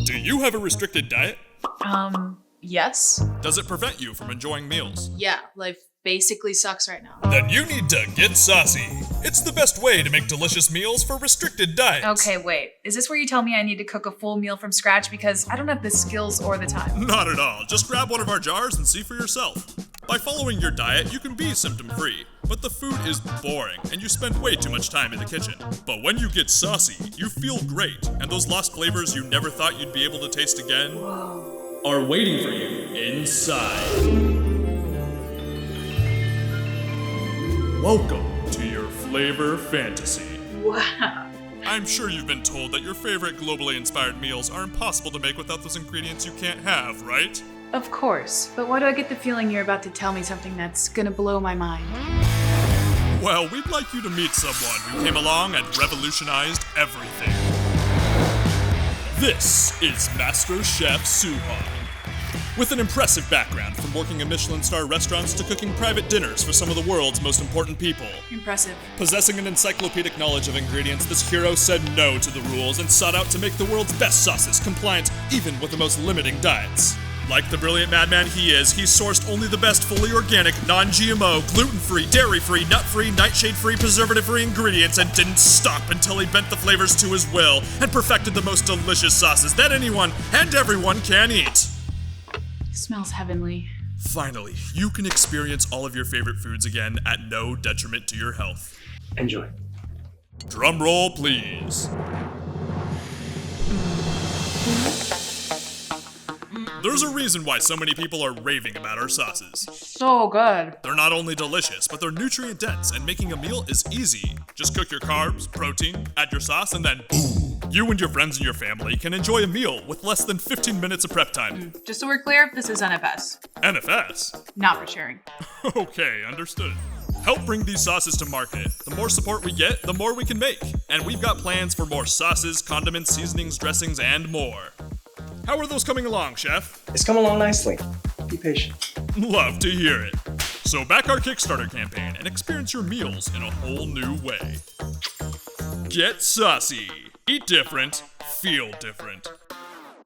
Do you have a restricted diet? Yes? Does it prevent you from enjoying meals? Yeah, life basically sucks right now. Then you need to Get Saucy. It's the best way to make delicious meals for restricted diets. Okay, wait. Is this where you tell me I need to cook a full meal from scratch because I don't have the skills or the time? Not at all. Just grab one of our jars and see for yourself. By following your diet, you can be symptom-free, but the food is boring and you spend way too much time in the kitchen. But when you get saucy, you feel great, and those lost flavors you never thought you'd be able to taste again are waiting for you inside. Welcome to your flavor fantasy. Wow. I'm sure you've been told that your favorite globally inspired meals are impossible to make without those ingredients you can't have, right? Of course, but why do I get the feeling you're about to tell me something that's gonna blow my mind? Well, we'd like you to meet someone who came along and revolutionized everything. This is Master Chef Suhan. With an impressive background from working in Michelin star restaurants to cooking private dinners for some of the world's most important people. Impressive. Possessing an encyclopedic knowledge of ingredients, this hero said no to the rules and sought out to make the world's best sauces compliant even with the most limiting diets. Like the brilliant madman he is, he sourced only the best fully organic, non-GMO, gluten-free, dairy-free, nut-free, nightshade-free, preservative-free ingredients and didn't stop until he bent the flavors to his will and perfected the most delicious sauces that anyone and everyone can eat. Smells heavenly. Finally, you can experience all of your favorite foods again at no detriment to your health. Enjoy. Drum roll, please. There's a reason why so many people are raving about our sauces. So good. They're not only delicious, but they're nutrient dense, and making a meal is easy. Just cook your carbs, protein, add your sauce, and then boom! You and your friends and your family can enjoy a meal with less than 15 minutes of prep time. Just so we're clear, this is NFS. NFS? Not for sharing. Okay, understood. Help bring these sauces to market. The more support we get, the more we can make. And we've got plans for more sauces, condiments, seasonings, dressings, and more. How are those coming along, Chef? It's come along nicely. Be patient. Love to hear it. So back our Kickstarter campaign and experience your meals in a whole new way. Get Saucy. Eat different. Feel different.